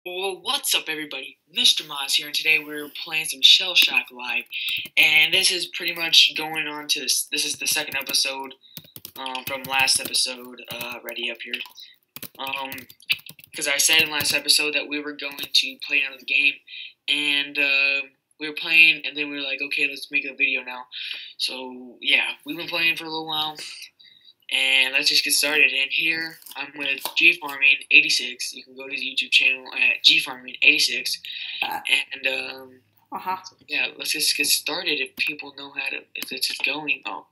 Well, what's up, everybody? Mr. Moz here, and today we're playing some Shell Shock Live, and this is pretty much going on to this. This is the second episode from last episode, ready up here. Because I said in last episode that we were going to play another game, and we were playing, and then we were like, okay, let's make a video now. So yeah, we've been playing for a little while. And let's just get started. And here I'm with GFarming86. You can go to the YouTube channel at GFarming86. And yeah, let's just get started. If people know how to, if it's just going. Oh,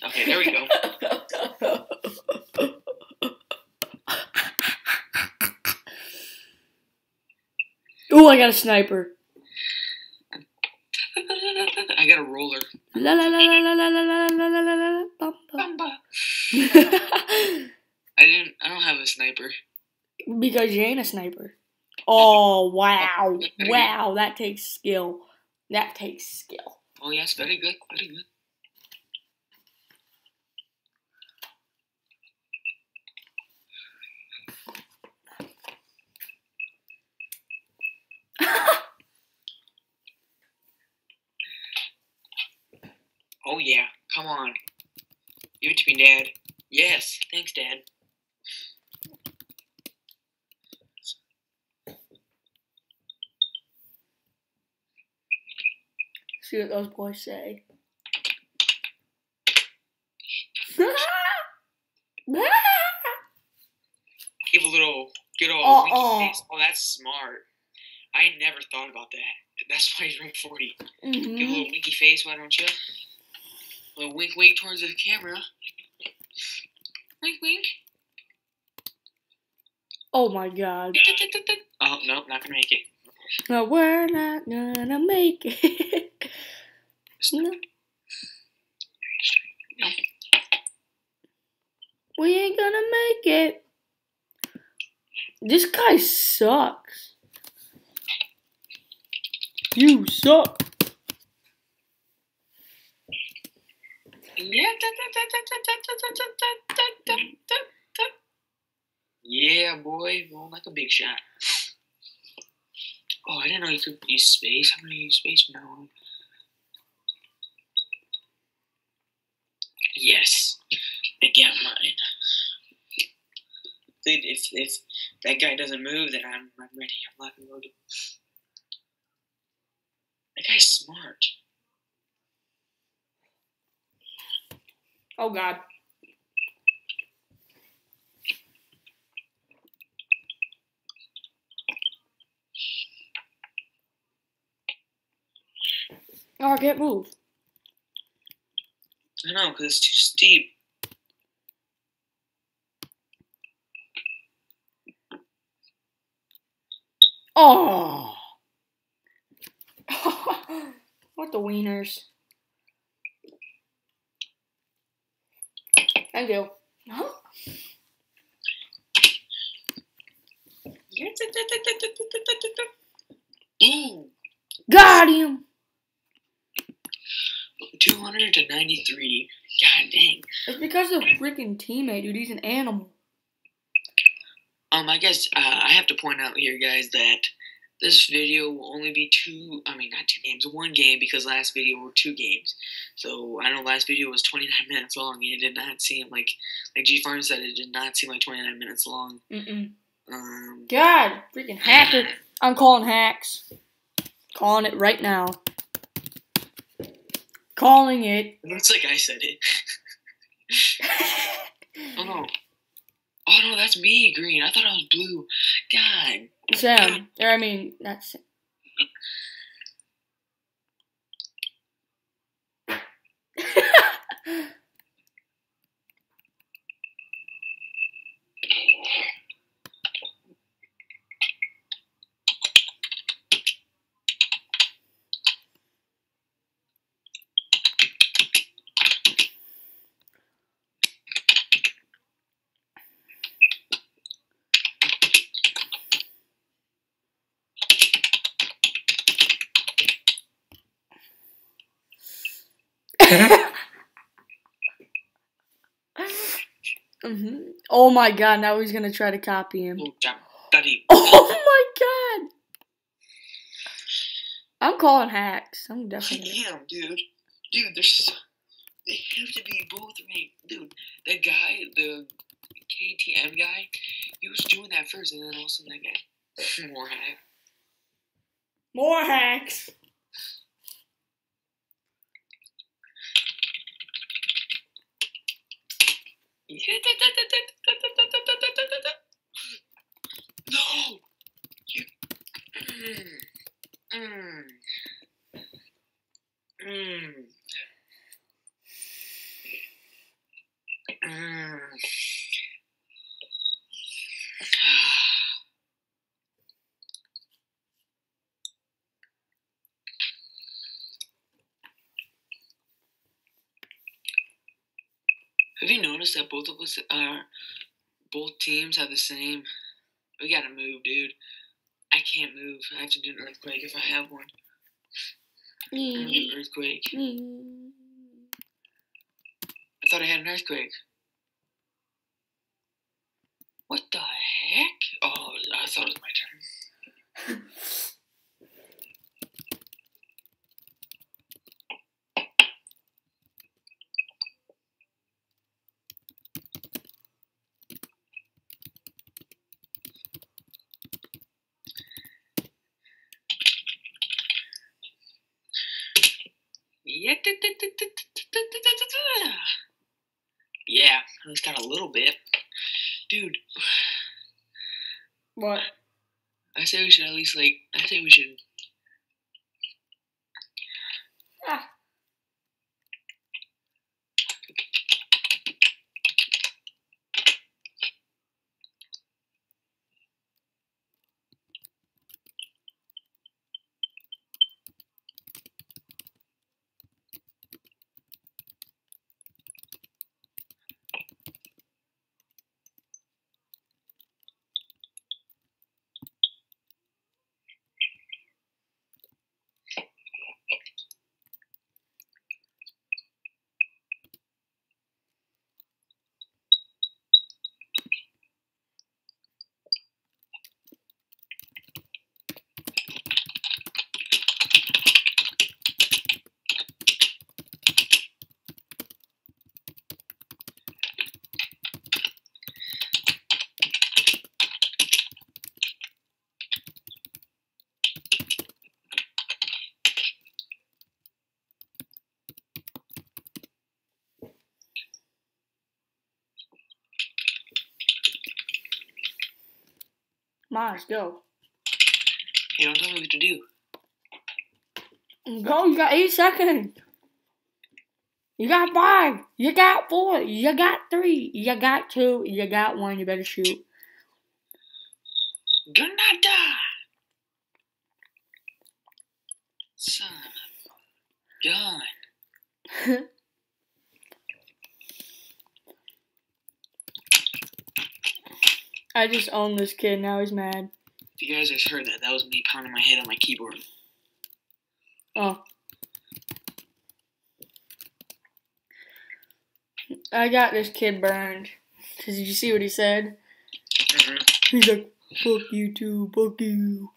okay, there we go. Ooh, I got a sniper. I got a roller. La la la la la la la la la la la la Bamba. I don't have a sniper. Because you ain't a sniper. Oh wow. Wow, that takes skill. That takes skill. Oh yes, very good, very good. Oh yeah, come on. Give it to me, Dad. Yes, thanks, Dad. See what those boys say. Give a little, get all winky face. Oh, that's smart. I never thought about that. That's why he's ranked 40. Give a little winky face, why don't you? A little wink wink towards the camera. Wink wink. Oh my god. Oh, no, not gonna make it. No, we're not gonna make it. No. We ain't gonna make it. This guy sucks. You suck. Yeah, boy, rolling like a big shot. Oh, I didn't know you could use space. I'm gonna use space from now on. Yes, I got mine. If that guy doesn't move, then I'm ready. I'm locked and loaded. That guy's smart. Oh god. Oh, I can't move. I know, because it's too steep. Oh. What the wieners? Thank you. Huh? Got him. 200 to 93. God dang. It's because of the freaking teammate, dude. He's an animal. I guess I have to point out here, guys, that this video will only be one game, because last video were 2 games. So I know last video was 29 minutes long, and it did not seem like G Farm said, it did not seem like 29 minutes long. God, freaking hacker. I'm calling hacks. Calling it right now. Calling it. It looks like I said it. Oh no. Oh no, that's me, green. I thought I was blue. God. Sam. Or I mean, that's Sam. Oh my god, now he's gonna try to copy him. Oh my god! I'm calling hacks. I'm definitely. I am, dude. Dude, they have to be both ranked. Dude, that guy, the KTM guy, he was doing that first, and then all of a sudden that guy, more hack. More hacks. No! You. Mm. Have you noticed that both of us both teams have the same? We gotta move, dude. I can't move. I have to do an earthquake if I have one. I'm gonna do earthquake. I thought I had an earthquake. What the heck? Oh, I thought it was my turn. Yeah, at least got a little bit. Dude. What? I say we should at least, I say we should. Ah. Miles, go. You don't tell me what to do. Go, you got 8 seconds. You got 5. You got 4. You got 3. You got 2. You got 1. You better shoot. Granada! Son of a gun. I just owned this kid. Now he's mad. If you guys just heard that, that was me pounding my head on my keyboard. Oh. I got this kid burned. Did you see what he said? He's like, fuck you too, fuck you.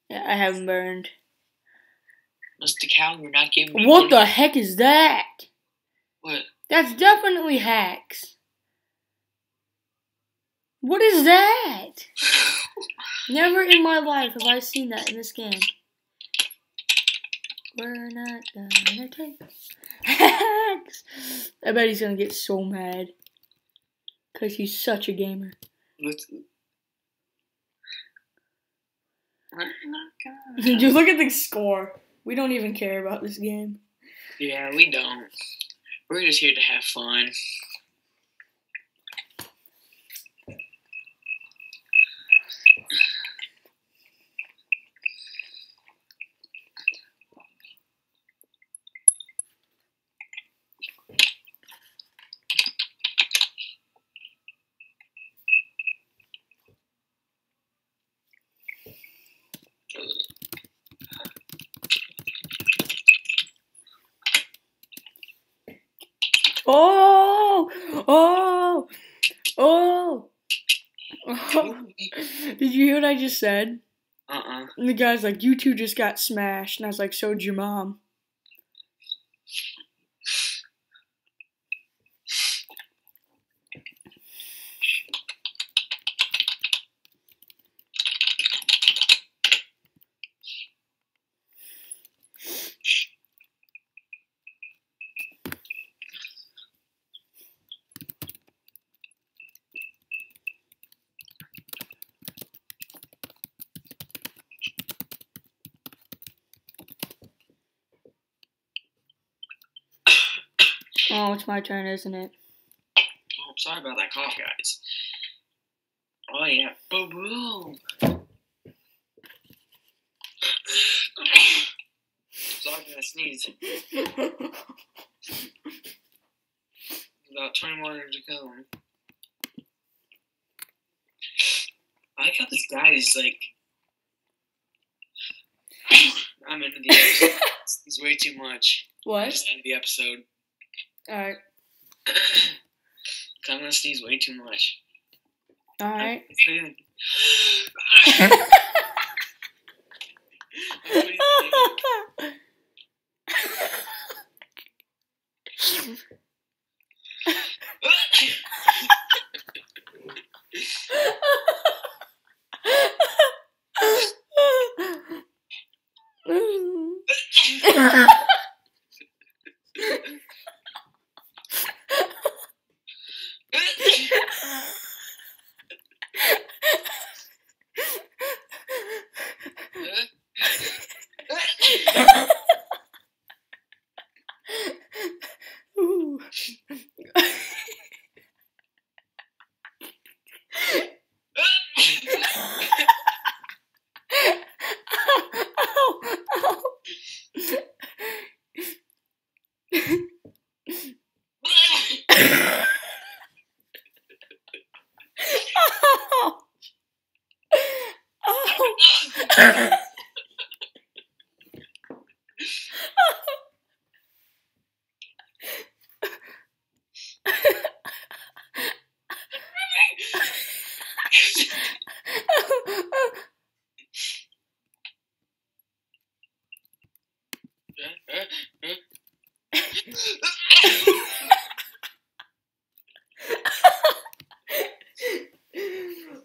Yeah, I have him burned. Mr. Cow, you're not giving me What the heck is that? What? That's definitely hacks. What is that? Never in my life have I seen that in this game. We're not gonna take hacks. I bet he's gonna get so mad. Because he's such a gamer. Dude, look at the score. We don't even care about this game. Yeah, we don't. We're just here to have fun. Oh! Oh! Oh! Oh! Did you hear what I just said? And the guy's like, you two just got smashed. And I was like, so'd your mom. Oh, it's my turn, isn't it? Oh, sorry about that cough, guys. Oh, yeah. Boom. Sorry for that sneeze. About 20 more to come. I like how this guy is like. I'm into the episode. It's way too much. What? I'm just into the episode. Alright. I'm gonna sneeze way too much. Alright.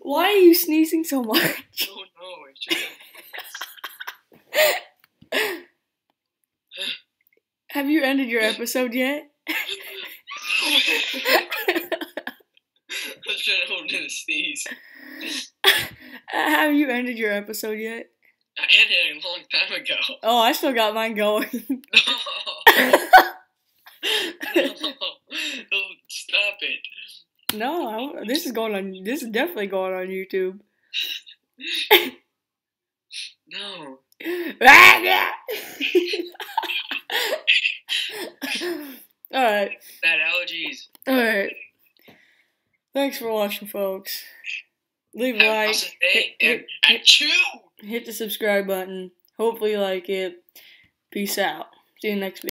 Why are you sneezing so much? Oh no, it's Have you ended your episode yet? I was trying to hold in a sneeze. Have you ended your episod yet? I ended it a long time ago. Oh, I still got mine going. No, stop it. No, this is definitely going on YouTube. No. Alright. Bad allergies. Alright. Thanks for watching, folks. Leave a Have a like. awesome day and achoo! Hit the subscribe button. Hopefully you like it. Peace out. See you next video.